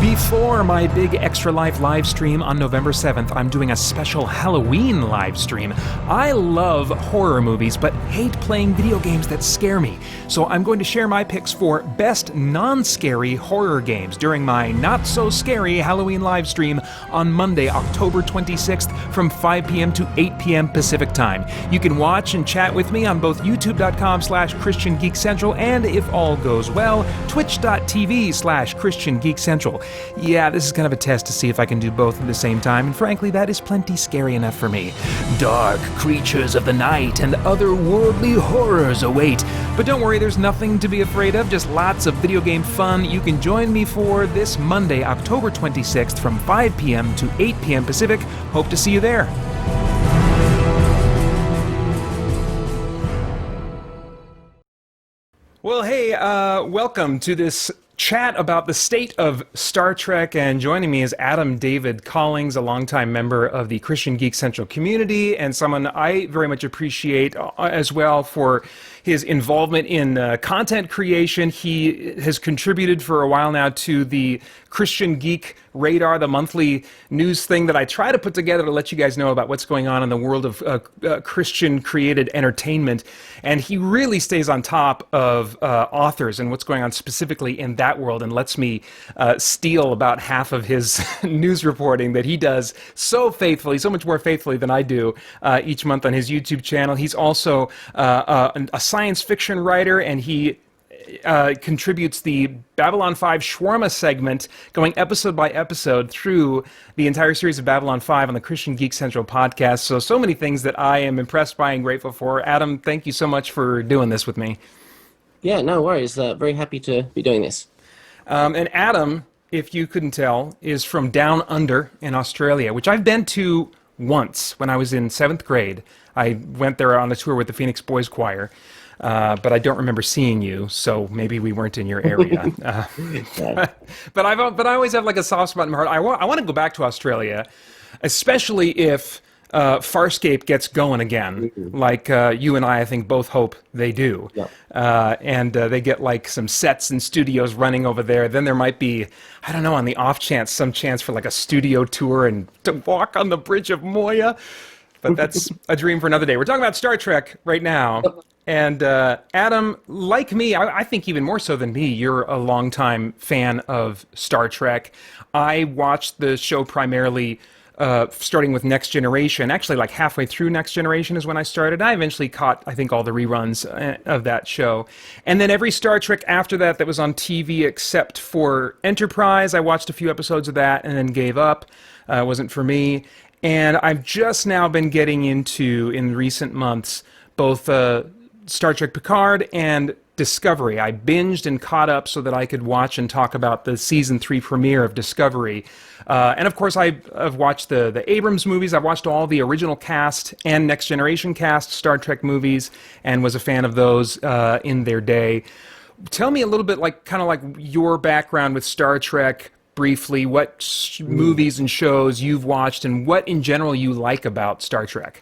Before my big Extra Life live stream on November 7th, I'm doing a special Halloween live stream. I love horror movies, but hate playing video games that scare me. So I'm going to share my picks for best non-scary horror games during my not-so-scary Halloween live stream on Monday, October 26th from 5 p.m. to 8 p.m. Pacific Time. You can watch and chat with me on both youtube.com/ChristianGeekCentral and, if all goes well, twitch.tv/ChristianGeekCentral. Yeah, this is kind of a test to see if I can do both at the same time, and frankly, that is plenty scary enough for me. Dark creatures of the night and otherworldly horrors await. But don't worry, there's nothing to be afraid of, just lots of video game fun you can join me for this Monday, October 26th from 5 p.m. to 8 p.m. Pacific. Hope to see you there. Well, hey, welcome to this chat about the state of Star Trek, and joining me is Adam David Collings, a longtime member of the Christian Geek Central community, and someone I very much appreciate as well for his involvement in content creation. He has contributed for a while now to the Christian Geek Radar, the monthly news thing that I try to put together to let you guys know about what's going on in the world of Christian-created entertainment. And he really stays on top of authors and what's going on specifically in that world, and lets me steal about half of his news reporting that he does so faithfully, so much more faithfully than I do each month on his YouTube channel. He's also a science fiction writer, and he contributes the Babylon 5 Shawarma segment, going episode by episode through the entire series of Babylon 5 on the Christian Geek Central podcast. So many things that I am impressed by and grateful for. Adam, thank you so much for doing this with me. Yeah, no worries. Very happy to be doing this. And Adam, if you couldn't tell, is from down under in Australia, which I've been to once when I was in 7th grade. I went there on a tour with the Phoenix Boys Choir. But I don't remember seeing you, so maybe we weren't in your area. But I always have like a soft spot in my heart. I want to go back to Australia, especially if Farscape gets going again, like you and I think both hope they do. Yep. And they get like some sets and studios running over there. Then there might be, I don't know, on the off chance, some chance for like a studio tour and to walk on the Bridge of Moya. But that's a dream for another day. We're talking about Star Trek right now. And Adam, like me, I think even more so than me, you're a longtime fan of Star Trek. I watched the show primarily starting with Next Generation. Actually, like halfway through Next Generation is when I started. I eventually caught, I think, all the reruns of that show. And then every Star Trek after that was on TV except for Enterprise. I watched a few episodes of that and then gave up. It wasn't for me. And I've just now been getting into, in recent months, both Star Trek Picard and Discovery. I binged and caught up so that I could watch and talk about the season 3 premiere of Discovery. And of course, I've watched the Abrams movies. I've watched all the original cast and Next Generation cast Star Trek movies, and was a fan of those in their day. Tell me a little bit, like kind of like your background with Star Trek briefly. What movies and shows you've watched, and what in general you like about Star Trek?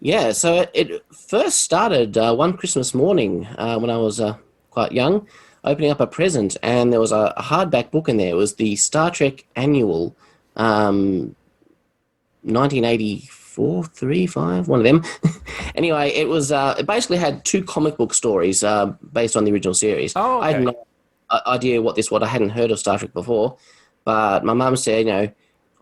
Yeah, so it first started one Christmas morning when I was quite young, opening up a present, and there was a hardback book in there. It was the Star Trek Annual, 1984, 3, 5, one of them. Anyway, it was it basically had 2 comic book stories based on the original series. Oh, okay. I had no idea what this was. I hadn't heard of Star Trek before, but my mum said,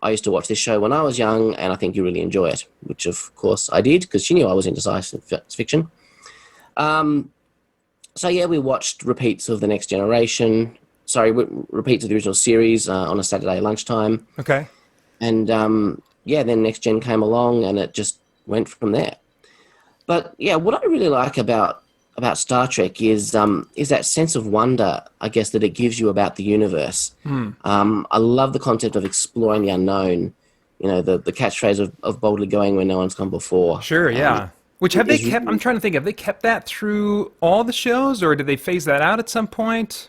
I used to watch this show when I was young, and I think you really enjoy it, which of course I did, because she knew I was into science fiction. So yeah, we watched repeats of the Next Generation, repeats of the original series on a Saturday lunchtime. Okay. And then Next Gen came along, and it just went from there. But yeah, what I really like about Star Trek is that sense of wonder, I guess, that it gives you about the universe. I love the concept of exploring the unknown. The catchphrase of boldly going where no one's gone before. Sure, yeah. Which have they kept? I'm trying to think. Have they kept that through all the shows, or did they phase that out at some point?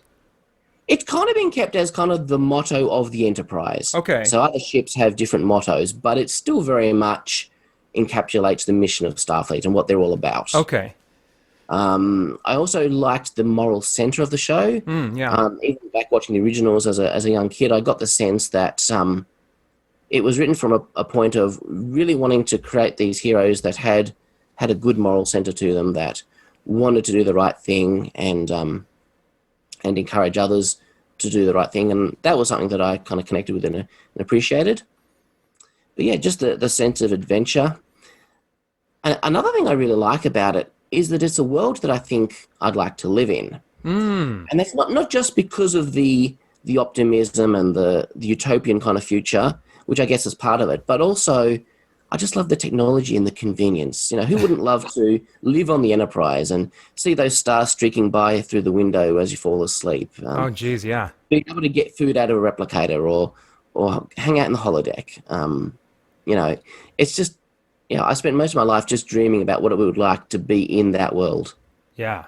It's kind of been kept as kind of the motto of the Enterprise. Okay. So other ships have different mottos, but it still very much encapsulates the mission of Starfleet and what they're all about. Okay. I also liked the moral center of the show. Yeah. Even back watching the originals as a young kid, I got the sense that it was written from a point of really wanting to create these heroes that had a good moral center to them, that wanted to do the right thing and encourage others to do the right thing. And that was something that I kind of connected with and appreciated. But yeah, just the sense of adventure. And another thing I really like about it is that it's a world that I think I'd like to live in. And that's not just because of the optimism and the utopian kind of future, which I guess is part of it, but also I just love the technology and the convenience. You know, who wouldn't love to live on the Enterprise and see those stars streaking by through the window as you fall asleep? Oh, geez, yeah. Being able to get food out of a replicator or hang out in the holodeck. You know, it's just, you know, I spent most of my life just dreaming about what it would like to be in that world. Yeah.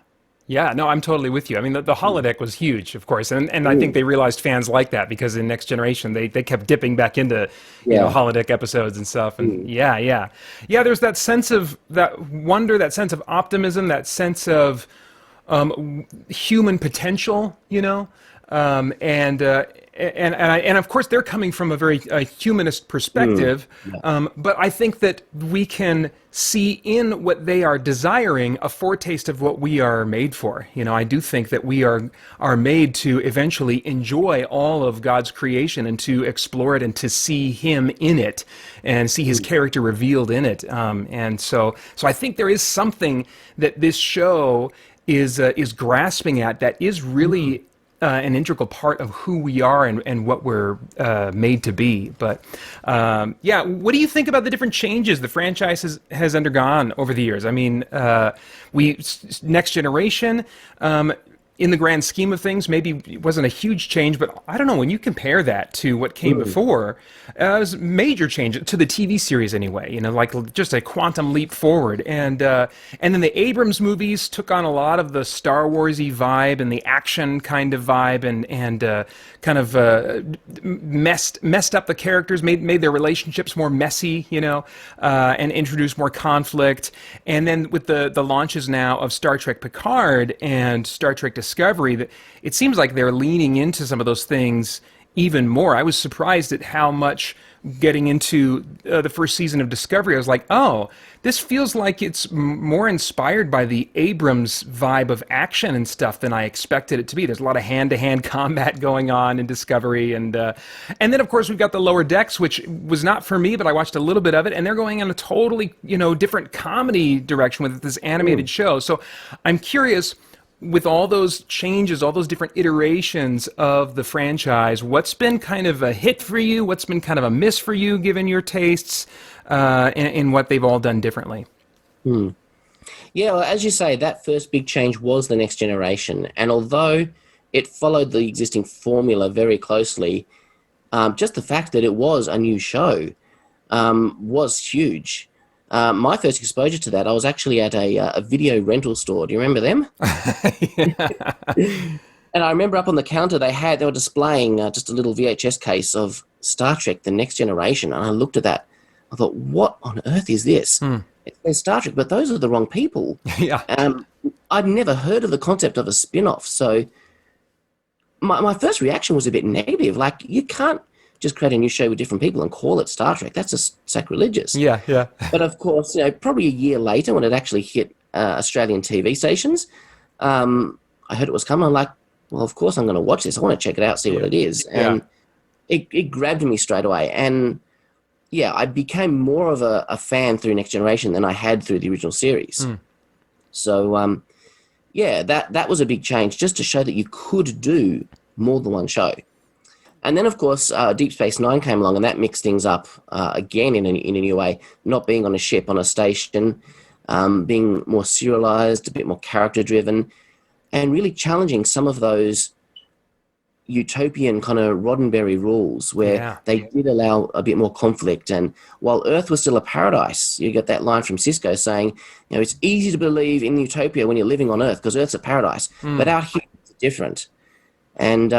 Yeah, no, I'm totally with you. I mean, the holodeck was huge, of course, and I think they realized fans like that because in Next Generation they kept dipping back into holodeck episodes and stuff, and yeah. There's that sense of that wonder, that sense of optimism, that sense of human potential, you know, and of course they're coming from a very humanist perspective, but I think that we can see in what they are desiring a foretaste of what we are made for. You know, I do think that we are made to eventually enjoy all of God's creation and to explore it and to see Him in it and see His character revealed in it. And so I think there is something that this show is grasping at that is really an integral part of who we are and what we're made to be. But what do you think about the different changes the franchise has undergone over the years? I mean, Next Generation, in the grand scheme of things, maybe it wasn't a huge change, but I don't know, when you compare that to what came before, it was a major change to the TV series anyway, you know, like just a quantum leap forward. And then the Abrams movies took on a lot of the Star Wars-y vibe and the action kind of vibe and kind of messed up the characters, made their relationships more messy, you know, and introduced more conflict. And then with the launches now of Star Trek Picard and Star Trek Discovery, that it seems like they're leaning into some of those things even more. I was surprised at how much getting into the first season of Discovery, I was like, oh, this feels like it's more inspired by the Abrams vibe of action and stuff than I expected it to be. There's a lot of hand-to-hand combat going on in Discovery, and then of course we've got the Lower Decks, which was not for me, but I watched a little bit of it, and they're going in a totally, you know, different comedy direction with this animated show. So I'm curious, with all those changes, all those different iterations of the franchise, what's been kind of a hit for you? What's been kind of a miss for you, given your tastes, in what they've all done differently? Yeah, well, as you say, that first big change was the Next Generation. And although it followed the existing formula very closely, just the fact that it was a new show was huge. My first exposure to that, I was actually at a video rental store. Do you remember them? And I remember up on the counter they were displaying just a little VHS case of Star Trek: The Next Generation, and I looked at that. I thought, what on earth is this? It says Star Trek, but those are the wrong people. I'd never heard of the concept of a spin-off, so my first reaction was a bit negative. Like, you can't just create a new show with different people and call it Star Trek. That's just sacrilegious. Yeah. But of course, you know, probably a year later when it actually hit Australian TV stations, I heard it was coming. I'm like, well, of course I'm going to watch this. I want to check it out, see what it is. And it grabbed me straight away. And yeah, I became more of a fan through Next Generation than I had through the original series. So, that was a big change, just to show that you could do more than one show. And then, of course, Deep Space Nine came along, and that mixed things up again in a new way, not being on a ship, on a station, being more serialized, a bit more character-driven, and really challenging some of those utopian kind of Roddenberry rules where they did allow a bit more conflict. And while Earth was still a paradise, you get that line from Cisco saying, you know, it's easy to believe in utopia when you're living on Earth because Earth's a paradise, but out here it's different. And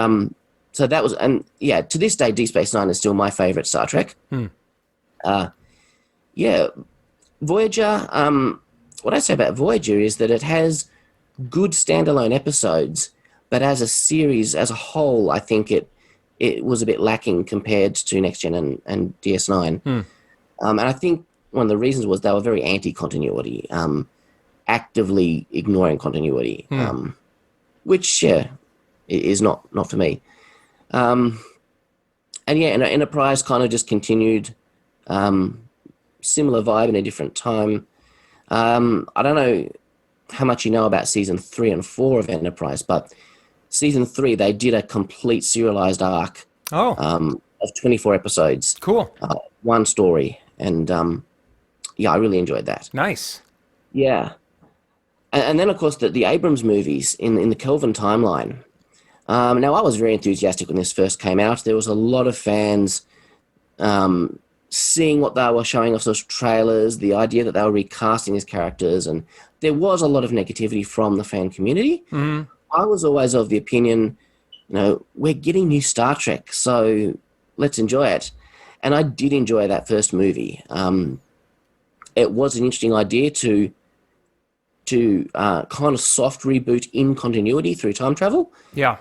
so that was, and yeah, to this day, Deep Space Nine is still my favorite Star Trek. Voyager, what I say about Voyager is that it has good standalone episodes, but as a series, as a whole, I think it was a bit lacking compared to Next Gen and DS9. And I think one of the reasons was they were very anti-continuity, actively ignoring continuity, which is not for me. And Enterprise kind of just continued, similar vibe in a different time. I don't know how much you know about season 3 and 4 of Enterprise, but season 3 they did a complete serialized arc of 24 episodes. Cool. One story, and I really enjoyed that. Nice. Yeah. And then, of course, the Abrams movies in the Kelvin timeline. Now, I was very enthusiastic when this first came out. There was a lot of fans seeing what they were showing us, those trailers, the idea that they were recasting these characters, and there was a lot of negativity from the fan community. I was always of the opinion, we're getting new Star Trek, so let's enjoy it. And I did enjoy that first movie. It was an interesting idea to kind of soft reboot in continuity through time travel. Yeah.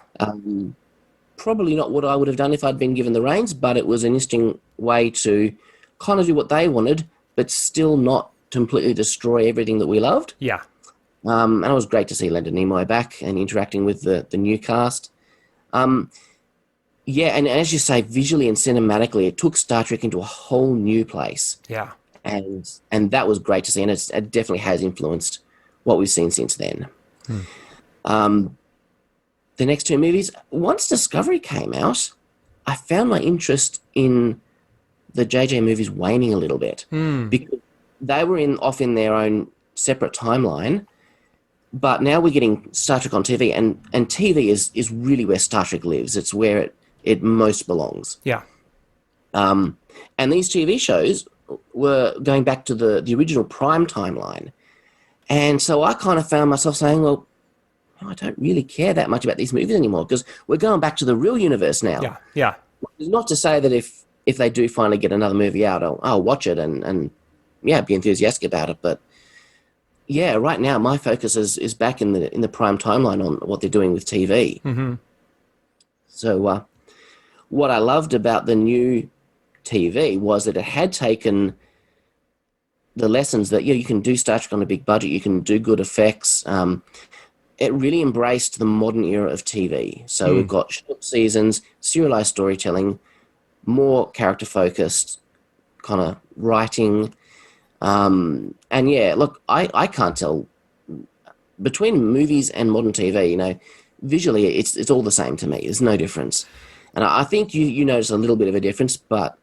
Probably not what I would have done if I'd been given the reins, but it was an interesting way to kind of do what they wanted, but still not completely destroy everything that we loved. Yeah. And it was great to see Leonard Nimoy back and interacting with the new cast. And as you say, visually and cinematically, it took Star Trek into a whole new place. Yeah. And that was great to see, and it definitely has influenced what we've seen since then. The next two movies, once Discovery came out, I found my interest in the JJ movies waning a little bit because they were off in their own separate timeline. But now we're getting Star Trek on TV, and TV is really where Star Trek lives. It's where it most belongs. Yeah. And these TV shows were going back to the original Prime timeline. And so I kind of found myself saying, well, I don't really care that much about these movies anymore because we're going back to the real universe now. Yeah, yeah. It's not to say that if they do finally get another movie out, I'll watch it and be enthusiastic about it. But yeah, right now my focus is back in the Prime timeline on what they're doing with TV. So what I loved about the new TV was that it had taken the lessons that you can do Star Trek on a big budget, you can do good effects. It really embraced the modern era of TV. So we've got short seasons, serialized storytelling, more character focused kind of writing. And look, I can't tell between movies and modern TV, visually it's all the same to me. There's no difference. And I think you notice a little bit of a difference, but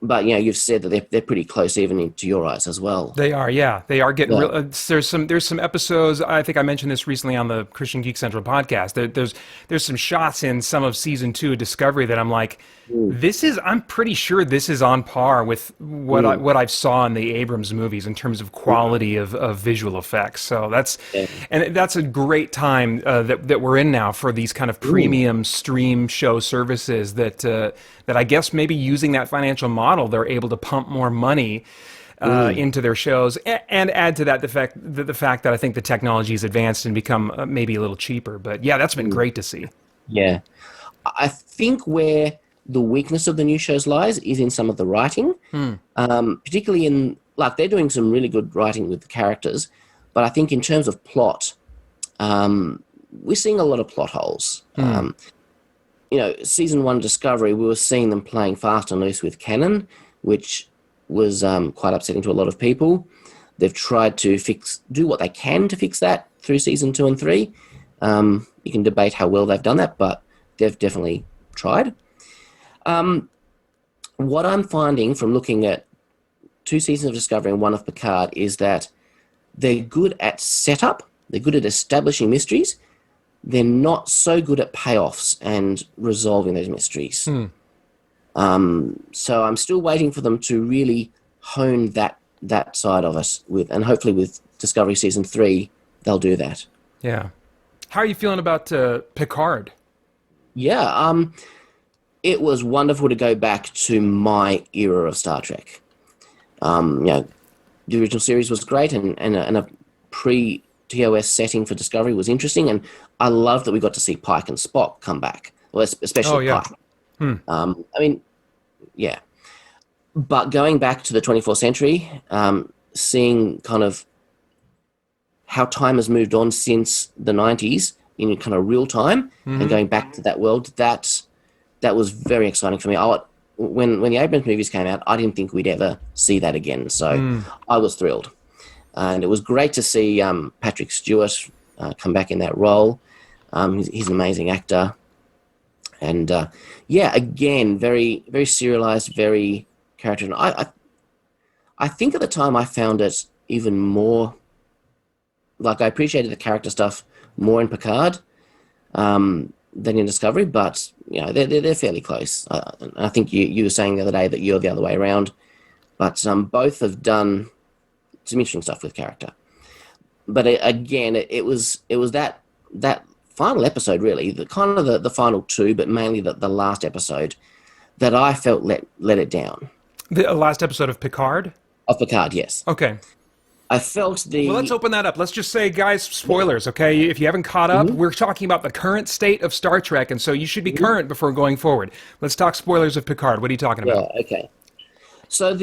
you've said that they're pretty close even into your eyes as well. They are, yeah. They are getting real. There's some episodes. I think I mentioned this recently on the Christian Geek Central podcast. There's some shots in some of season 2 of Discovery that I'm like, I'm pretty sure this is on par with what I saw in the Abrams movies in terms of quality of visual effects. So that's a great time that we're in now for these kind of premium stream show services that I guess maybe using that financial model, they're able to pump more money into their shows and add to that the fact that I think the technology has advanced and become maybe a little cheaper. But yeah, that's been great to see. Yeah. I think where the weakness of the new shows lies is in some of the writing, particularly they're doing some really good writing with the characters, but I think in terms of plot, we're seeing a lot of plot holes. Season 1 Discovery, we were seeing them playing fast and loose with canon, which was quite upsetting to a lot of people. They've tried to do what they can to fix that through season 2 and 3. You can debate how well they've done that, but they've definitely tried. What I'm finding from looking at 2 seasons of Discovery and 1 of Picard is that they're good at setup, they're good at establishing mysteries, they're not so good at payoffs and resolving those mysteries. So I'm still waiting for them to really hone that side of us and hopefully with Discovery Season 3, they'll do that. Yeah. How are you feeling about Picard? Yeah, it was wonderful to go back to my era of Star Trek. the original series was great, and a pre-TOS setting for Discovery was interesting, and I love that we got to see Pike and Spock come back, well, Oh, especially yeah. Pike. I mean, yeah. But going back to the 24th century, seeing kind of how time has moved on since the 90s in kind of real time, and going back to that world, that was very exciting for me. When the Abrams movies came out, I didn't think we'd ever see that again. So I was thrilled. And it was great to see Patrick Stewart come back in that role. He's an amazing actor. And yeah, again, very, very serialized, very character. I think at the time I found it even more, like I appreciated the character stuff more in Picard than in Discovery, but you know they're fairly close. I think you were saying the other day that you're the other way around, but both have done some interesting stuff with character. But again, it was that final episode, really, the kind of the final two, but mainly the last episode that I felt let it down. The last episode of Picard? Of Picard, yes. Okay. I felt the... Well, let's open that up. Let's just say, guys, spoilers, okay? If you haven't caught up, we're talking about the current state of Star Trek, and so you should be current before going forward. Let's talk spoilers of Picard. What are you talking about? Yeah, okay. So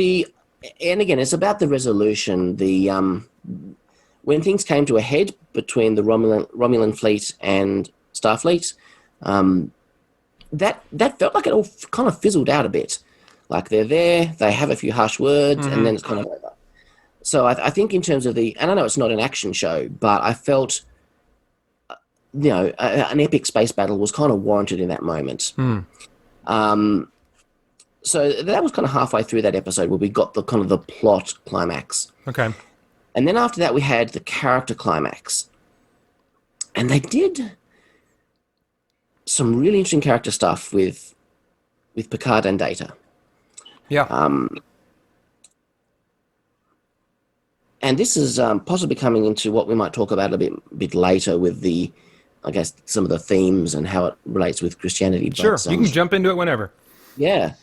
and again, it's about the resolution. When things came to a head between the Romulan fleet and Starfleet, that felt like it all kind of fizzled out a bit. Like they're there, they have a few harsh words, and then it's kind of over. So I think in terms of and I know it's not an action show, but I felt, an epic space battle was kind of warranted in that moment. So that was kind of halfway through that episode where we got the kind of the plot climax. Okay. And then after that, we had the character climax. And they did some really interesting character stuff with Picard and Data. Yeah. And this is possibly coming into what we might talk about a bit later with I guess, some of the themes and how it relates with Christianity. Sure, you can jump into it whenever. Yeah.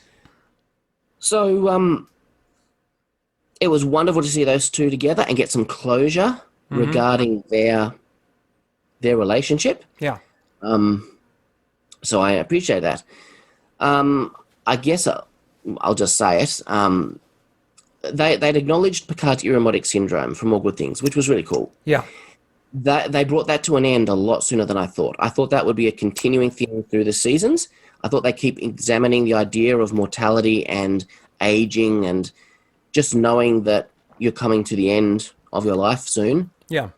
So it was wonderful to see those two together and get some closure regarding their relationship. Yeah. So I appreciate that. I guess I'll just say it. They'd acknowledged Picard's Irremotic syndrome from All Good Things, which was really cool. Yeah. They brought that to an end a lot sooner than I thought. I thought that would be a continuing theme through the seasons. I thought they keep examining the idea of mortality and aging and just knowing that you're coming to the end of your life soon. Yeah.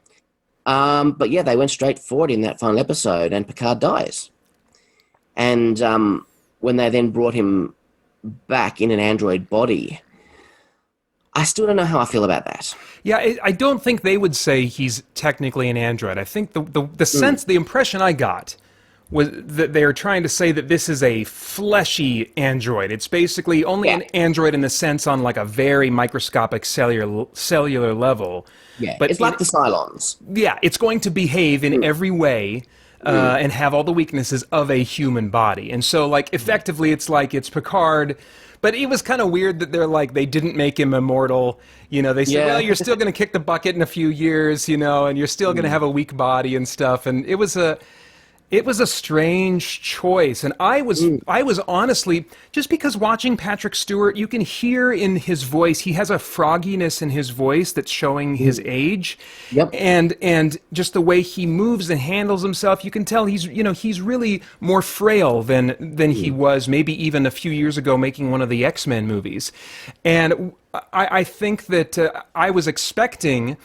But yeah, they went straight forward in that final episode and Picard dies. And when they then brought him back in an android body, I still don't know how I feel about that. Yeah, I don't think they would say he's technically an android. I think the sense, the impression I got was that they are trying to say that this is a fleshy android. It's basically only an android in the sense on like a very microscopic cellular level. Yeah, but it's like the Cylons. Yeah, it's going to behave in every way and have all the weaknesses of a human body. And so, like, effectively, it's like it's Picard. But it was kind of weird that they didn't make him immortal. They said, well, you're still going to kick the bucket in a few years, and you're still going to have a weak body and stuff. And it was a strange choice. And I was honestly, just because watching Patrick Stewart, you can hear in his voice, he has a frogginess in his voice that's showing his age. Yep. And just the way he moves and handles himself, you can tell he's really more frail than he was maybe even a few years ago making one of the X-Men movies. And I think that I was expecting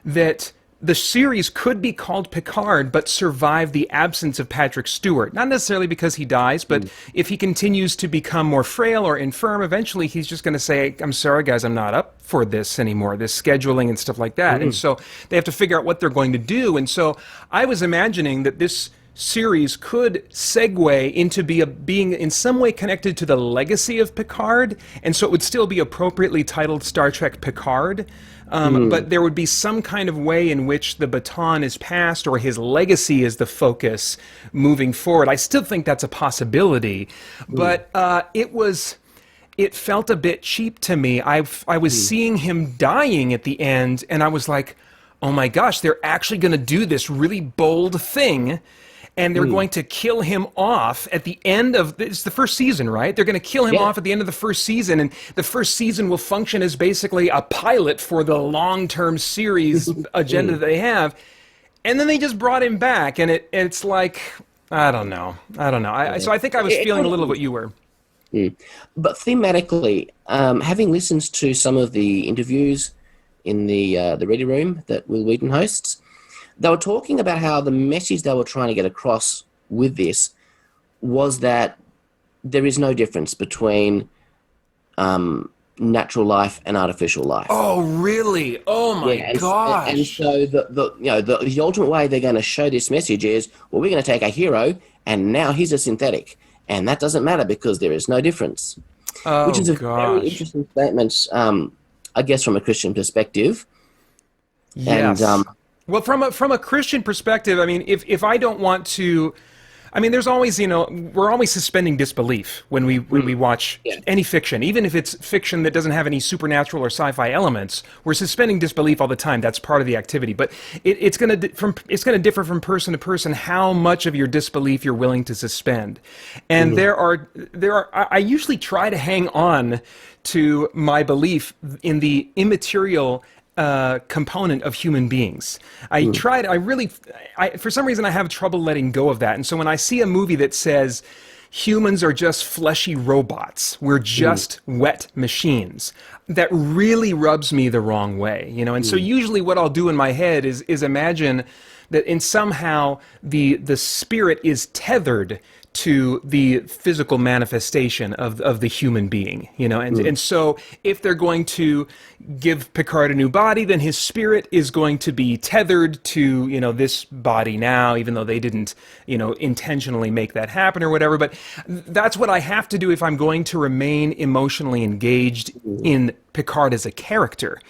that the series could be called Picard, but survive the absence of Patrick Stewart. Not necessarily because he dies, but if he continues to become more frail or infirm, eventually he's just going to say, I'm sorry, guys, I'm not up for this anymore, this scheduling and stuff like that. And so they have to figure out what they're going to do. And so I was imagining that this series could segue into being in some way connected to the legacy of Picard, and so it would still be appropriately titled Star Trek Picard, but there would be some kind of way in which the baton is passed or his legacy is the focus moving forward. I still think that's a possibility, but it was it felt a bit cheap to me. I was seeing him dying at the end, and I was like, oh my gosh, they're actually going to do this really bold thing, and they're going to kill him off at the end of, it's the first season, right? They're going to kill him off at the end of the first season, and the first season will function as basically a pilot for the long-term series agenda that they have. And then they just brought him back, and it's like, I don't know. So I think I was feeling a little what you were. But thematically, having listened to some of the interviews in the Ready Room that Will Wheaton hosts, they were talking about how the message they were trying to get across with this was that there is no difference between natural life and artificial life. Oh, really? Oh my gosh! And so the ultimate way they're going to show this message is, well, we're going to take a hero and now he's a synthetic, and that doesn't matter because there is no difference. Oh, which is a very interesting statement, I guess, from a Christian perspective. Yes. And, well, from a Christian perspective, I mean, if I don't want to, I mean, there's always, we're always suspending disbelief when we watch any fiction, even if it's fiction that doesn't have any supernatural or sci-fi elements. We're suspending disbelief all the time. That's part of the activity. But it's going to differ from person to person how much of your disbelief you're willing to suspend. And there are I usually try to hang on to my belief in the immaterial component of human beings. For some reason I have trouble letting go of that. And so when I see a movie that says humans are just fleshy robots, we're just wet machines, that really rubs me the wrong way, And so usually what I'll do in my head is imagine that in somehow the spirit is tethered to the physical manifestation of the human being, and so if they're going to give Picard a new body, then his spirit is going to be tethered to, this body now, even though they didn't, intentionally make that happen or whatever. But that's what I have to do if I'm going to remain emotionally engaged in Picard as a character.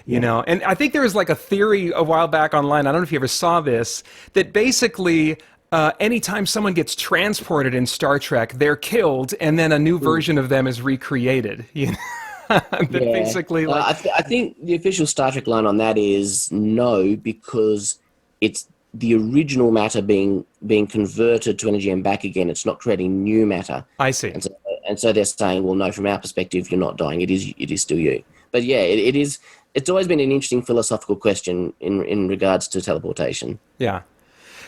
And I think there was like a theory a while back online, I don't know if you ever saw this, that basically anytime someone gets transported in Star Trek, they're killed, and then a new version of them is recreated. Basically, I think the official Star Trek line on that is no, because it's the original matter being converted to energy and back again. It's not creating new matter. I see. And so they're saying, well, no, from our perspective, you're not dying. It is still you. But yeah, it is. It's always been an interesting philosophical question in regards to teleportation. Yeah.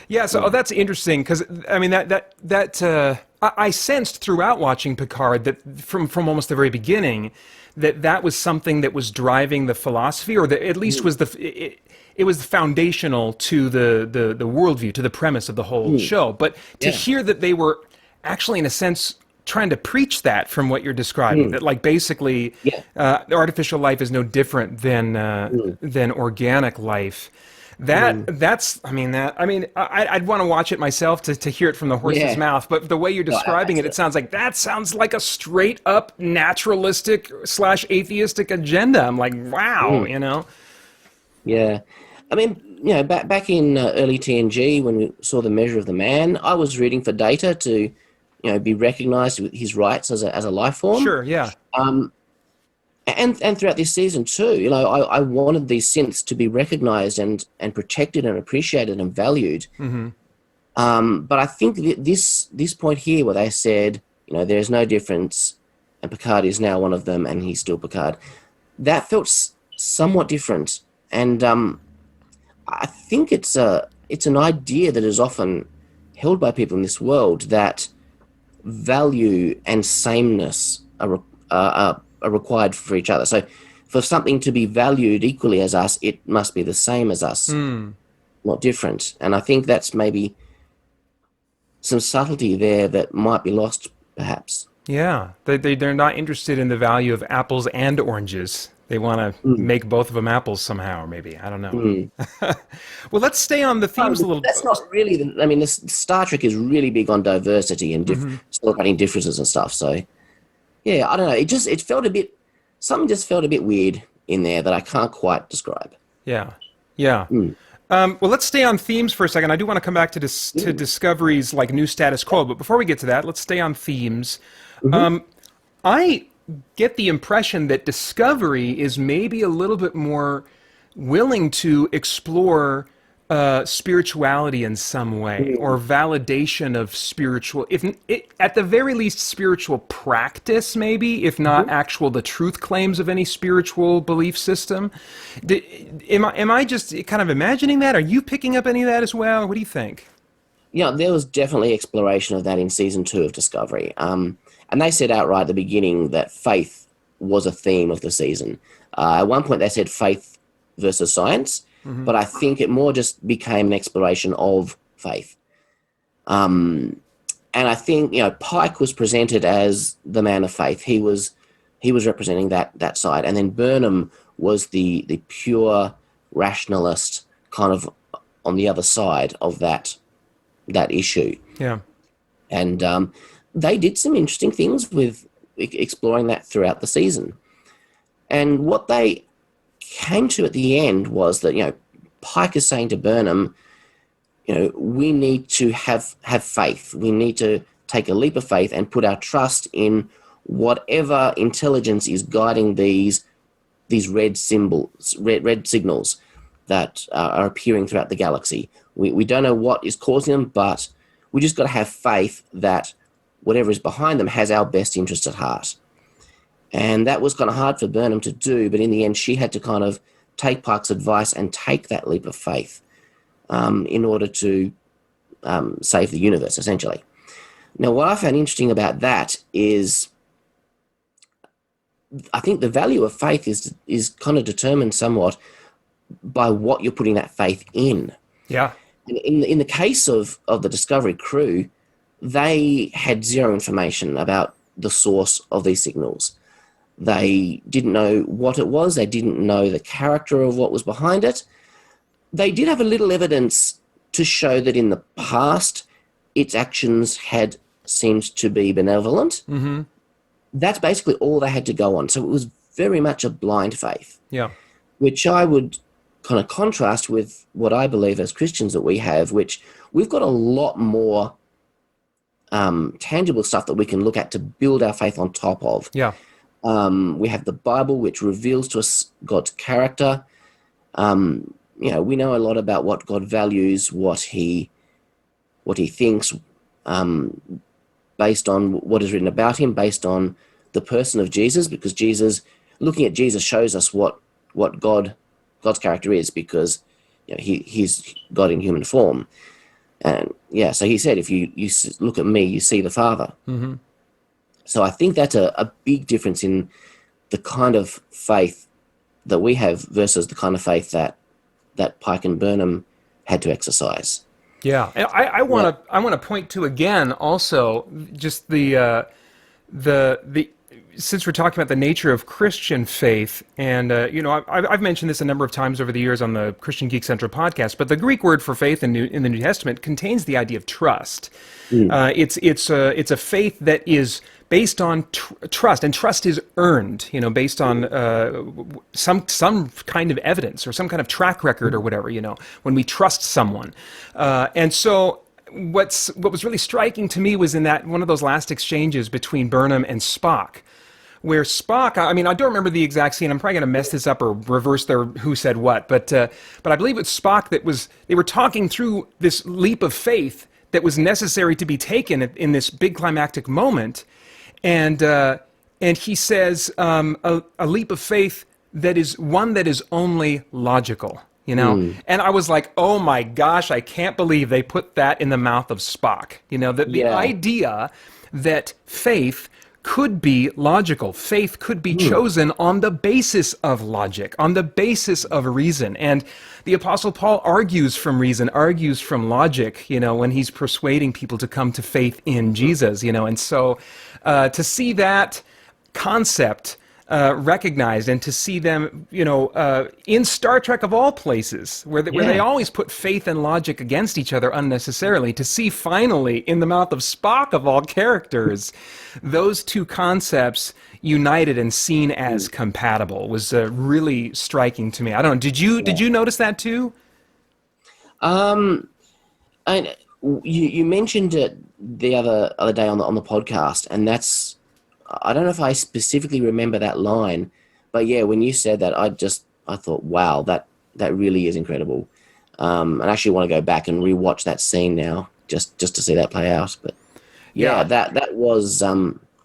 Yeah, so that's interesting because I mean I sensed throughout watching Picard that from almost the very beginning that was something that was driving the philosophy, or that at least was it was foundational to the worldview, to the premise of the whole show. But to hear that they were actually, in a sense, trying to preach that from what you're describing, that like basically artificial life is no different than organic life. I'd want to watch it myself to hear it from the horse's mouth. But the way you're describing it sounds like a straight up naturalistic / atheistic agenda. I'm like, wow, Yeah, I mean, back in early TNG when we saw The Measure of the Man, I was rooting for Data to, be recognized with his rights as a life form. Sure, yeah. And throughout this season too, I wanted these synths to be recognized and protected and appreciated and valued. But I think this point here where they said, there's no difference, and Picard is now one of them, and he's still Picard, that felt somewhat different. And I think it's an idea that is often held by people in this world, that value and sameness are required for each other. So for something to be valued equally as us, it must be the same as us, not different. And I think that's maybe some subtlety there that might be lost, perhaps. Yeah, they're not interested in the value of apples and oranges. They want to make both of them apples somehow, maybe. I don't know. Well, let's stay on the themes a little bit. That's not really... the Star Trek is really big on diversity and celebrating differences and stuff. So, yeah, I don't know. It felt a bit... Something just felt a bit weird in there that I can't quite describe. Yeah. Well, let's stay on themes for a second. I do want to come back to Discovery's like new status quo, but before we get to that, let's stay on themes. get the impression that Discovery is maybe a little bit more willing to explore spirituality in some way, or validation of spiritual, if at the very least spiritual practice, maybe, if not actual the truth claims of any spiritual belief system. Am I just kind of imagining that? Are you picking up any of that as well? What do you think? Yeah, there was definitely exploration of that in season 2 of Discovery. And they said outright at the beginning that faith was a theme of the season. At one point they said faith versus science, but I think it more just became an exploration of faith. And I think, Pike was presented as the man of faith. He was representing that side. And then Burnham was the pure rationalist, kind of on the other side of that issue. Yeah. And they did some interesting things with exploring that throughout the season. And what they came to at the end was that, Pike is saying to Burnham, we need to have faith. We need to take a leap of faith and put our trust in whatever intelligence is guiding these red symbols, red signals that are appearing throughout the galaxy. We don't know what is causing them, but we just got to have faith that whatever is behind them has our best interests at heart. And that was kind of hard for Burnham to do, but in the end, she had to kind of take Pike's advice and take that leap of faith in order to save the universe, essentially. Now, what I found interesting about that is I think the value of faith is kind of determined somewhat by what you're putting that faith in. Yeah. In the case of the Discovery crew, they had zero information about the source of these signals. They didn't know what it was. They didn't know the character of what was behind it. They did have a little evidence to show that in the past, its actions had seemed to be benevolent. Mm-hmm. That's basically all they had to go on. So it was very much a blind faith. Yeah. Which I would kind of contrast with what I believe as Christians that we have, which we've got a lot more tangible stuff that we can look at to build our faith on top of. Yeah. We have the Bible, which reveals to us God's character. We know a lot about what God values, what he thinks, based on what is written about him, based on the person of Jesus, because looking at Jesus shows us what God's character is, because he's God in human form. And so he said, if you look at me, you see the Father. Mm-hmm. So I think that's a big difference in the kind of faith that we have versus the kind of faith that Pike and Burnham had to exercise. Yeah, and I want to point to again also just the since we're talking about the nature of Christian faith, and I've mentioned this a number of times over the years on the Christian Geek Central podcast, but the Greek word for faith in the New Testament contains the idea of trust. It's a faith that is based on trust, and trust is earned, based on some kind of evidence or some kind of track record or whatever, when we trust someone. And so what was really striking to me was in that one of those last exchanges between Burnham and Spock, where Spock, I don't remember the exact scene. I'm probably going to mess this up or reverse their who said what, but I believe it's Spock they were talking through this leap of faith that was necessary to be taken in this big climactic moment. And he says a leap of faith that is one that is only logical, And I was like, oh my gosh, I can't believe they put that in the mouth of Spock. The idea that faith could be logical, faith could be chosen on the basis of logic, on the basis of reason. And the Apostle Paul argues from reason, argues from logic, when he's persuading people to come to faith in Jesus, And so to see that concept recognized, and to see them, in Star Trek of all places, where they always put faith and logic against each other unnecessarily, to see finally in the mouth of Spock of all characters, those two concepts united and seen as compatible was really striking to me. I don't know. Did you notice that too? You mentioned it the other day on the podcast, and that's I don't know if I specifically remember that line, but yeah, when you said that, I thought, wow, that really is incredible. I actually want to go back and rewatch that scene now, just to see that play out. But yeah, Yeah. that was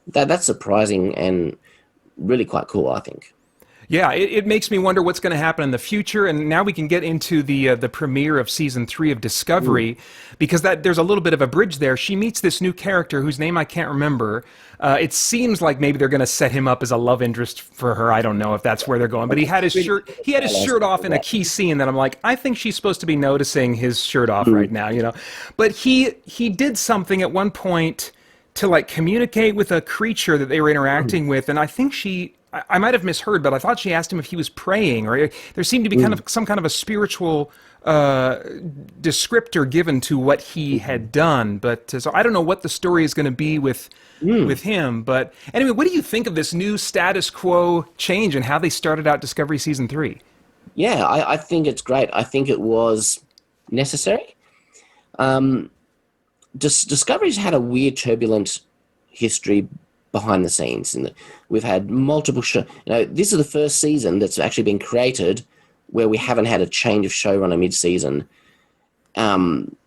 that's surprising and really quite cool, I think. Yeah, it makes me wonder what's going to happen in the future, and now we can get into the premiere of season 3 of Mm. Discovery, because that there's a little bit of a bridge there. She meets this new character whose name I can't remember. It seems like maybe they're going to set him up as a love interest for her. I don't know if that's where they're going, but he had his shirt off in a key scene that I'm like, I think she's supposed to be noticing his shirt off right now, you know. But he did something at one point to like communicate with a creature that they were interacting with, and I think I might have misheard, but I thought she asked him if he was praying, or there seemed to be kind of some kind of a spiritual descriptor given to what he had done. But so I don't know what the story is going to be with him. But anyway, what do you think of this new status quo change and how they started out Discovery season 3? Yeah, I think it's great. I think it was necessary. Discovery's had a weird, turbulent history behind the scenes, and we've had multiple shows. You know, this is the first season that's actually been created where we haven't had a change of showrunner mid-season. Brian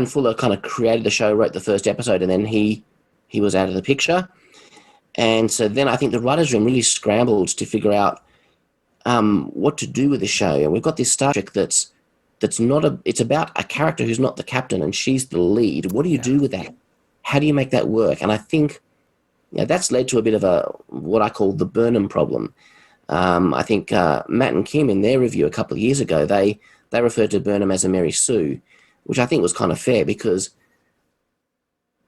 Fuller kind of created the show, wrote the first episode, and then he was out of the picture. And so then I think the writers' room really scrambled to figure out what to do with the show. And we've got this Star Trek that's it's about a character who's not the captain, and she's the lead. What do you do with that? How do you make that work? And I think that's led to a bit of what I call the Burnham problem. I think Matt and Kim, in their review a couple of years ago, they referred to Burnham as a Mary Sue, which I think was kind of fair, because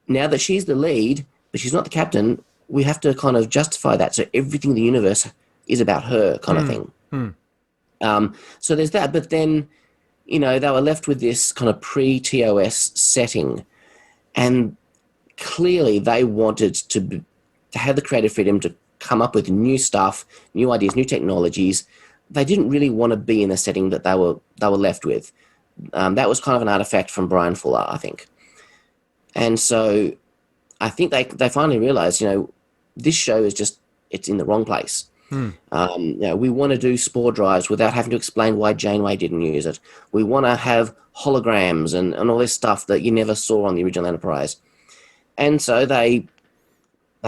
now that she's the lead, but she's not the captain, we have to kind of justify that. So everything in the universe is about her, kind of thing. So there's that. But then, they were left with this kind of pre-TOS setting, and clearly they wanted to have the creative freedom to come up with new stuff, new ideas, new technologies. They didn't really want to be in the setting that they were left with. That was kind of an artifact from Brian Fuller, I think. And so I think they finally realized, this show is it's in the wrong place. We want to do spore drives without having to explain why Janeway didn't use it. We want to have holograms and all this stuff that you never saw on the original Enterprise. And so they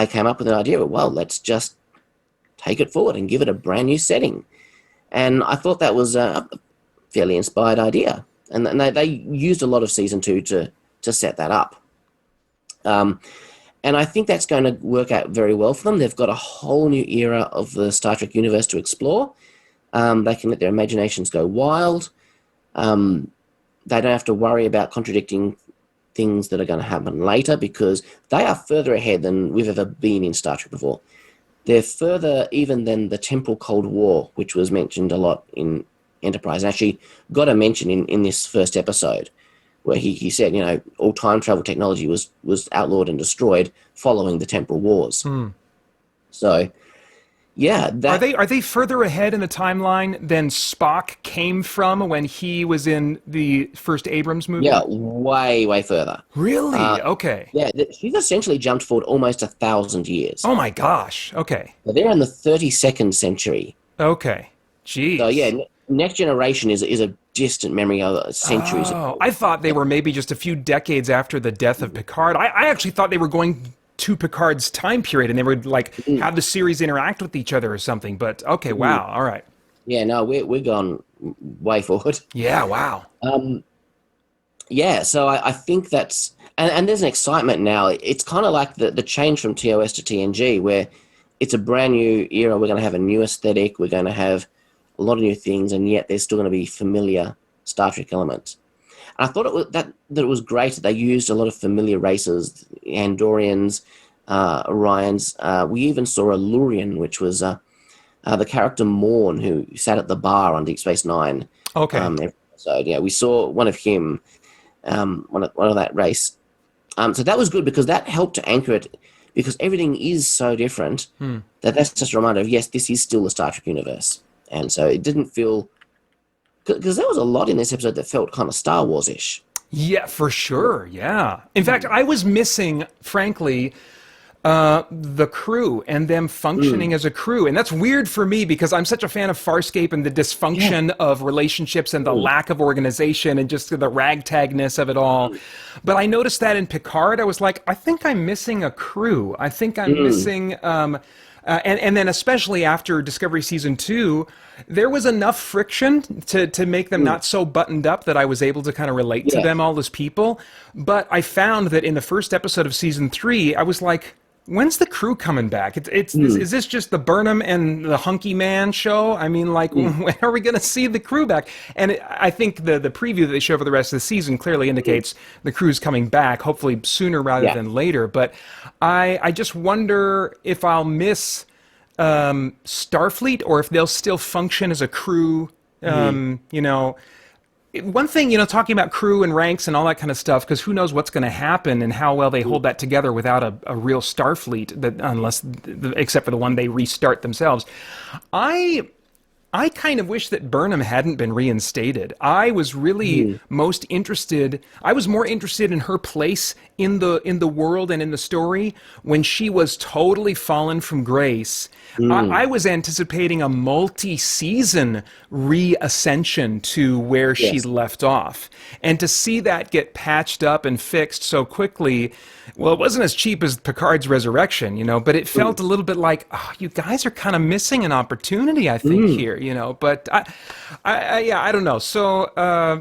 came up with an idea of, well, let's just take it forward and give it a brand new setting. And I thought that was a fairly inspired idea. And they used a lot of season 2 to set that up. And I think that's going to work out very well for them. They've got a whole new era of the Star Trek universe to explore. They can let their imaginations go wild. They don't have to worry about contradicting things that are going to happen later, because they are further ahead than we've ever been in Star Trek before. They're further even than the Temporal Cold War, which was mentioned a lot in Enterprise. And actually got a mention in this first episode, where he said, all time travel technology was outlawed and destroyed following the Temporal Wars. So, yeah. Are they further ahead in the timeline than Spock came from when he was in the first Abrams movie? Yeah, way, way further. Really? Okay. Yeah, she's essentially jumped forward almost 1,000 years. Oh my gosh. Okay. So they're in the 32nd century. Okay. Jeez. So yeah, Next Generation is a distant memory of centuries ago. Oh, I thought they were maybe just a few decades after the death of Picard. I actually thought they were going to Picard's time period, and they would have the series interact with each other or something. But okay, wow, all right. Yeah, no, we're gone way forward. Yeah, wow. Yeah, so I think that's and there's an excitement now. It's kind of like the change from TOS to TNG, where it's a brand new era. We're going to have a new aesthetic. We're going to have a lot of new things, and yet there's still going to be familiar Star Trek elements. And I thought it was great that they used a lot of familiar races, Andorians, Orions. We even saw a Lurian, which was the character Morn, who sat at the bar on Deep Space Nine. Okay. Every episode. Yeah, we saw one of him, one of that race. So that was good, because that helped to anchor it, because everything is so different that's just a reminder of, yes, this is still the Star Trek universe. And so it didn't feel... Because there was a lot in this episode that felt kind of Star Wars-ish. Yeah, for sure, yeah. In fact, I was missing, frankly, the crew and them functioning as a crew. And that's weird for me because I'm such a fan of Farscape and the dysfunction of relationships and the lack of organization and just the ragtagness of it all. But I noticed that in Picard, I was like, I think I'm missing a crew. I think I'm missing... and then especially after Discovery Season 2, there was enough friction to make them not so buttoned up that I was able to kind of relate to them all as people. But I found that in the first episode of Season 3, I was like, when's the crew coming back? Is this just the Burnham and the Hunky Man show? I mean, like, when are we going to see the crew back? And I think the preview that they show for the rest of the season clearly indicates the crew's coming back, hopefully sooner rather than later. But I just wonder if I'll miss Starfleet or if they'll still function as a crew, you know. One thing, you know, talking about crew and ranks and all that kind of stuff, because who knows what's going to happen and how well they hold that together without a real Starfleet, except for the one they restart themselves. I kind of wish that Burnham hadn't been reinstated. I was really most interested. I was more interested in her place in the world and in the story when she was totally fallen from grace. I was anticipating a multi-season reascension to where she left off, and to see that get patched up and fixed so quickly. Well, it wasn't as cheap as Picard's resurrection, you know, but it felt a little bit like, oh, you guys are kind of missing an opportunity, I think, here, you know. But I don't know. So,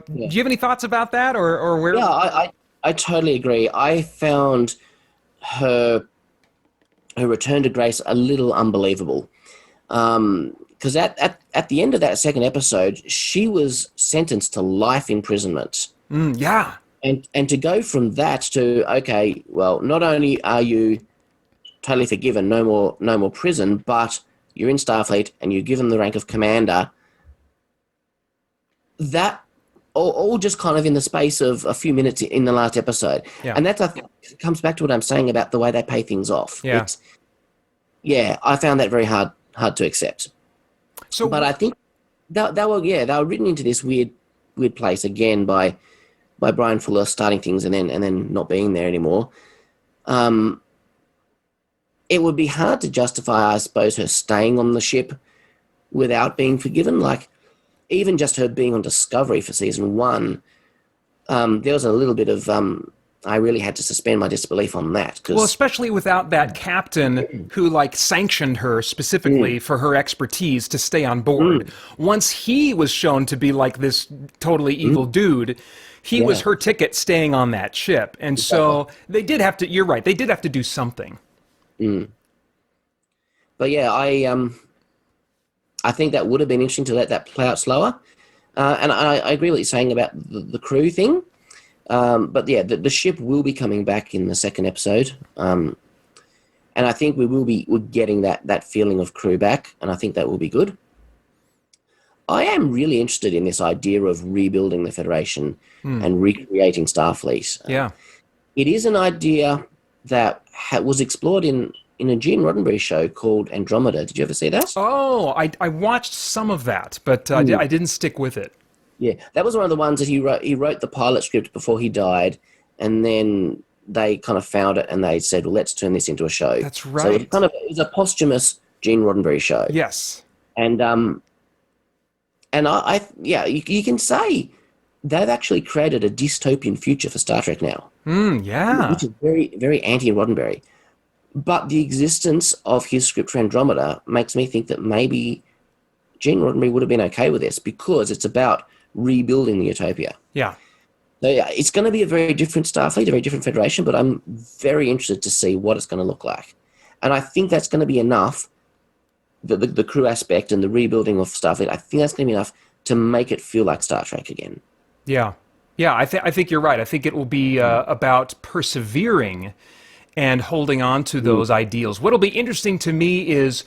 do you have any thoughts about that, or where? Yeah, I totally agree. I found her return to grace a little unbelievable, because at the end of that second episode, she was sentenced to life imprisonment. Yeah. And to go from that to, okay, well, not only are you totally forgiven, no more prison, but you're in Starfleet and you're given the rank of commander. That all just kind of in the space of a few minutes in the last episode. Yeah. And that's, I think, comes back to what I'm saying about the way they pay things off. Yeah. I found that very hard to accept. So, but I think they were written into this weird place again by Brian Fuller starting things and then not being there anymore. It would be hard to justify, I suppose, her staying on the ship without being forgiven. Like, even just her being on Discovery for season 1, there was a little bit of... I really had to suspend my disbelief on that. Well, especially without that captain who, like, sanctioned her specifically for her expertise to stay on board. Once he was shown to be, like, this totally evil dude... He was her ticket staying on that ship. And so they did have to, you're right, they did have to do something. But yeah, I think that would have been interesting to let that play out slower. And I agree with what you're saying about the crew thing. But yeah, the ship will be coming back in the second episode. And I think we're getting that feeling of crew back. And I think that will be good. I am really interested in this idea of rebuilding the Federation and recreating Starfleet. It is an idea that was explored in a Gene Roddenberry show called Andromeda. Did you ever see that? Oh, I watched some of that, but I didn't stick with it. Yeah, that was one of the ones that he wrote. He wrote the pilot script before he died, and then they kind of found it and they said, well, let's turn this into a show. That's right. So it was a posthumous Gene Roddenberry show. Yes. And you can say they've actually created a dystopian future for Star Trek now. Which is very, very anti-Roddenberry. But the existence of his script for Andromeda makes me think that maybe Gene Roddenberry would have been okay with this because it's about rebuilding the utopia. Yeah. So yeah, it's going to be a very different Starfleet, a very different Federation, but I'm very interested to see what it's going to look like. And I think that's going to be enough. The crew aspect and the rebuilding of Starfleet, I think that's going to be enough to make it feel like Star Trek again. Yeah. I think you're right. I think it will be about persevering and holding on to those ideals. What'll be interesting to me is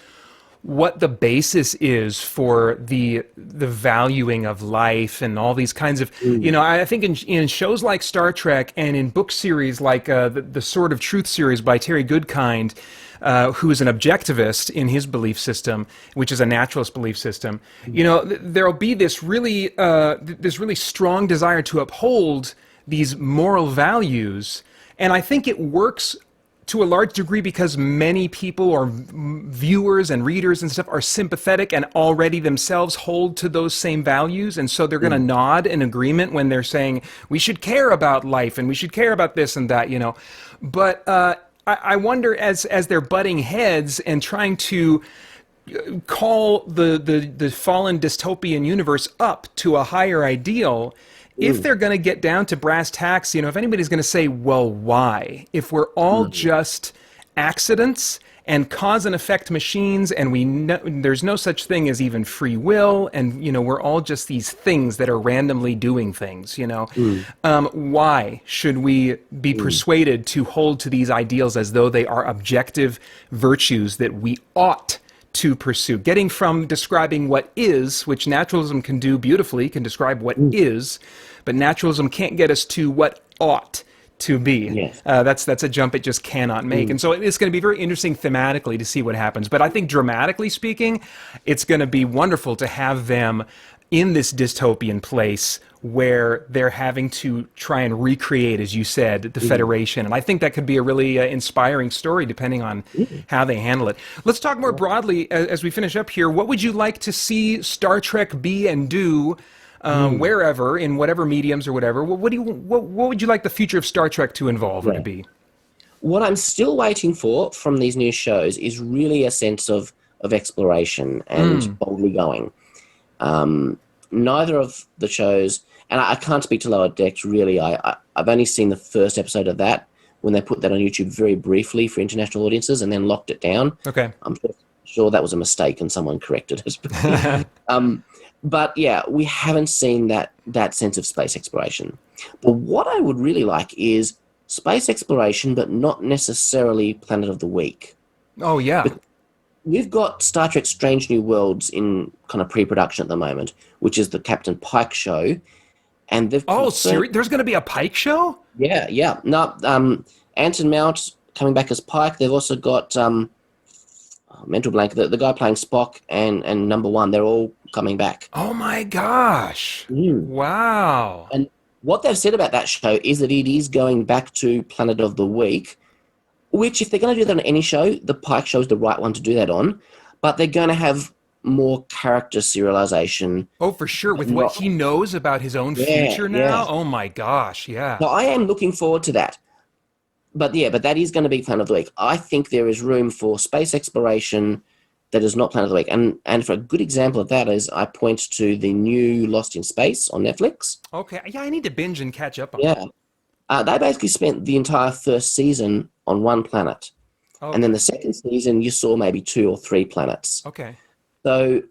what the basis is for the valuing of life and all these kinds of, I think in shows like Star Trek and in book series like the Sword of Truth series by Terry Goodkind, who is an objectivist in his belief system, which is a naturalist belief system, there'll be this really strong desire to uphold these moral values, and I think it works to a large degree because many people or viewers and readers and stuff are sympathetic and already themselves hold to those same values, and so they're going to nod in agreement when they're saying we should care about life and we should care about this and that, But I wonder, as they're butting heads and trying to call the fallen dystopian universe up to a higher ideal, if they're going to get down to brass tacks, if anybody's going to say, well, why? If we're all just accidents and cause and effect machines, and we know there's no such thing as even free will, and we're all just these things that are randomly doing things, why should we be persuaded to hold to these ideals as though they are objective virtues that we ought to pursue? Getting from describing what is, which naturalism can do beautifully, can describe what is, but naturalism can't get us to what ought to be. Yes. That's a jump it just cannot make. And so it's going to be very interesting thematically to see what happens. But I think dramatically speaking, it's going to be wonderful to have them in this dystopian place where they're having to try and recreate, as you said, the Federation. And I think that could be a really inspiring story depending on how they handle it. Let's talk more broadly as we finish up here. What would you like to see Star Trek be and do wherever, in whatever mediums or whatever? What would you like the future of Star Trek to involve or to be? What I'm still waiting for from these new shows is really a sense of exploration and boldly going. Neither of the shows, and I can't speak to Lower Decks really. I've only seen the first episode of that when they put that on YouTube very briefly for international audiences and then locked it down. Okay. I'm sure that was a mistake and someone corrected it. But yeah, we haven't seen that sense of space exploration. But what I would really like is space exploration, but not necessarily Planet of the Week. Oh, yeah. We've got Star Trek Strange New Worlds in kind of pre-production at the moment, which is the Captain Pike show. And they've serious? There's going to be a Pike show? Yeah. No, Anson Mount coming back as Pike. They've also got mental blank, the guy playing Spock and Number One. They're all coming back. Oh my gosh! Wow! And what they've said about that show is that it is going back to Planet of the Week, which, if they're going to do that on any show, the Pike show is the right one to do that on. But they're going to have more character serialization. Oh, for sure. With what he knows about his own future now? Yeah. Oh my gosh, yeah. So I am looking forward to that. But that is going to be Planet of the Week. I think there is room for space exploration that is not Planet of the Week. And for a good example of that is I point to the new Lost in Space on Netflix. Okay. Yeah, I need to binge and catch up on that. They basically spent the entire first season on one planet. Okay. And then the second season, you saw maybe 2 or 3 planets. Okay. So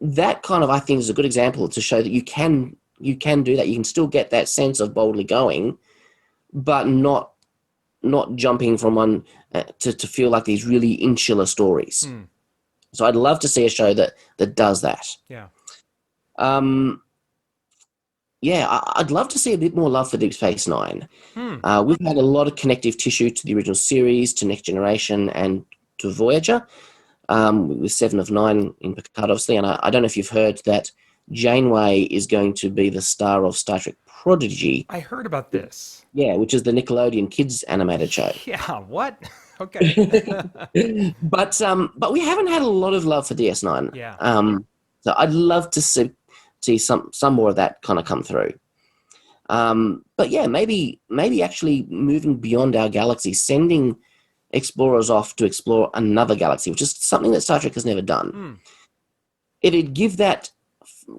that kind of, I think, is a good example to show that you can do that. You can still get that sense of boldly going, but not jumping from one to feel like these really insular stories. So I'd love to see a show that does that. Yeah. I'd love to see a bit more love for Deep Space Nine. We've had a lot of connective tissue to the original series, to Next Generation, and to Voyager, with 7 of 9 in Picard, obviously. And I don't know if you've heard that Janeway is going to be the star of Star Trek Prodigy. I heard about this. Yeah, which is the Nickelodeon kids animated show. Yeah, what? Okay. But we haven't had a lot of love for DS9. Yeah. So I'd love to see some more of that kind of come through. But yeah, maybe actually moving beyond our galaxy, sending explorers off to explore another galaxy, which is something that Star Trek has never done. It'd give that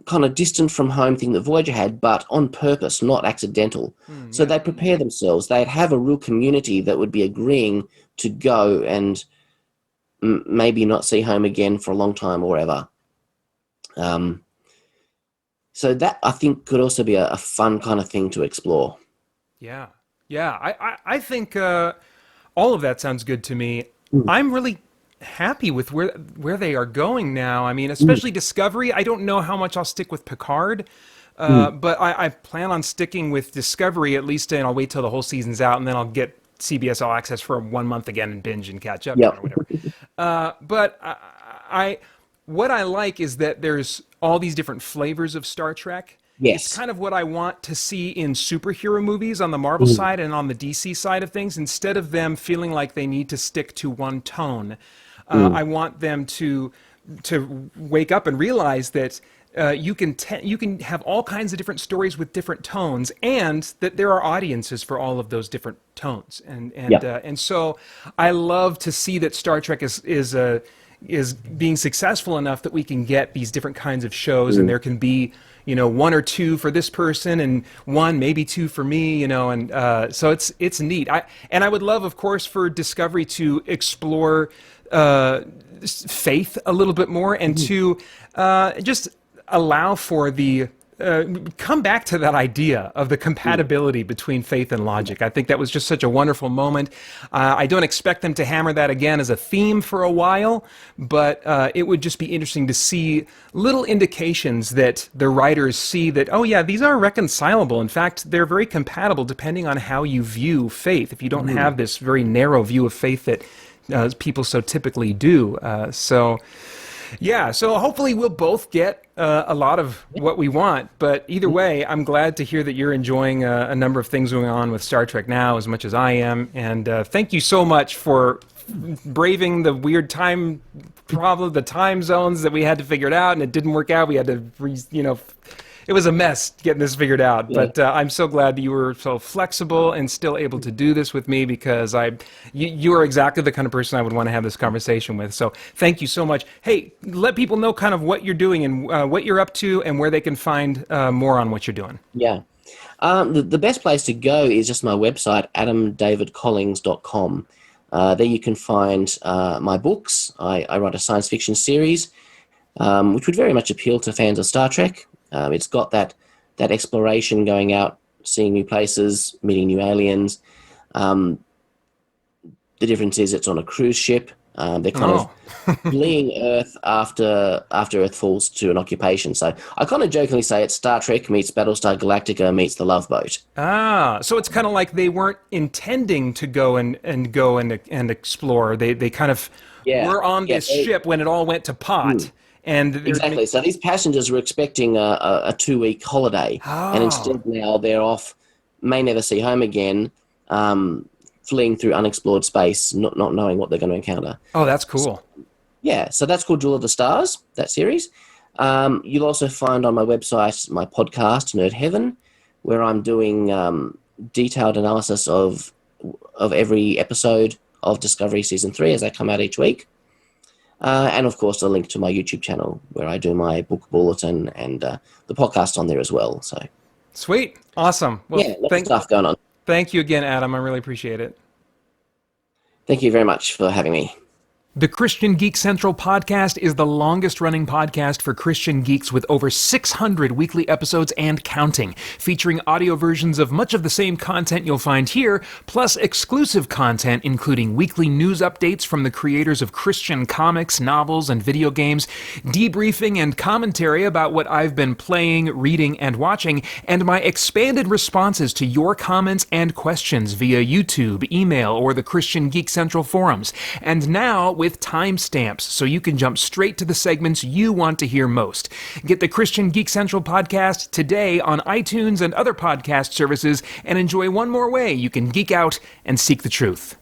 kind of distant from home thing that Voyager had, but on purpose, not accidental. So they prepare themselves. They'd have a real community that would be agreeing to go and maybe not see home again for a long time or whatever. So that, I think, could also be a fun kind of thing to explore. Yeah. I think all of that sounds good to me. I'm really happy with where they are going now. I mean, especially Discovery. I don't know how much I'll stick with Picard, but I plan on sticking with Discovery at least, and I'll wait till the whole season's out, and then I'll get CBS All Access for 1 month again and binge and catch up or whatever. But what I like is that there's all these different flavors of Star Trek, It's Yes. kind of what I want to see in superhero movies on the Marvel side and on the DC side of things. Instead of them feeling like they need to stick to one tone, I want them to wake up and realize that you can have all kinds of different stories with different tones, and that there are audiences for all of those different tones. And so I love to see that Star Trek is being successful enough that we can get these different kinds of shows, and there can be, you know, one or two for this person and one, maybe two for me, you know, and so it's neat. I would love, of course, for Discovery to explore faith a little bit more, and to just allow for the come back to that idea of the compatibility between faith and logic. I think that was just such a wonderful moment. I don't expect them to hammer that again as a theme for a while, but it would just be interesting to see little indications that the writers see that, oh yeah, these are reconcilable. In fact, they're very compatible depending on how you view faith. If you don't have this very narrow view of faith that people so typically do. Yeah, so hopefully we'll both get a lot of what we want. But either way, I'm glad to hear that you're enjoying a number of things going on with Star Trek now as much as I am. And thank you so much for braving the weird time problem, the time zones that we had to figure it out, and it didn't work out. We had to, it was a mess getting this figured out, but I'm so glad that you were so flexible and still able to do this with me, because you are exactly the kind of person I would want to have this conversation with. So thank you so much. Hey, let people know kind of what you're doing and what you're up to and where they can find more on what you're doing. Yeah. The best place to go is just my website, adamdavidcollings.com. There you can find my books. I write a science fiction series, which would very much appeal to fans of Star Trek. It's got that exploration, going out, seeing new places, meeting new aliens. The difference is it's on a cruise ship. They're kind of fleeing Earth after Earth falls to an occupation. So I kind of jokingly say it's Star Trek meets Battlestar Galactica meets The Love Boat. So it's kind of like they weren't intending to go and explore. They kind of were on this ship when it all went to pot. And exactly. So these passengers were expecting a 2-week holiday, and instead now they're off, may never see home again, fleeing through unexplored space, not knowing what they're going to encounter. Oh, that's cool. So that's called Jewel of the Stars, that series. You'll also find on my website my podcast, Nerd Heaven, where I'm doing detailed analysis of every episode of Discovery Season 3 as they come out each week. And, of course, a link to my YouTube channel where I do my book bulletin and the podcast on there as well. So sweet. Awesome. Well, lots of stuff going on. Thank you again, Adam. I really appreciate it. Thank you very much for having me. The Christian Geek Central podcast is the longest-running podcast for Christian geeks, with over 600 weekly episodes and counting, featuring audio versions of much of the same content you'll find here, plus exclusive content including weekly news updates from the creators of Christian comics, novels, and video games, debriefing and commentary about what I've been playing, reading, and watching, and my expanded responses to your comments and questions via YouTube, email, or the Christian Geek Central forums. And now, with timestamps, so you can jump straight to the segments you want to hear most. Get the Christian Geek Central podcast today on iTunes and other podcast services, and enjoy one more way you can geek out and seek the truth.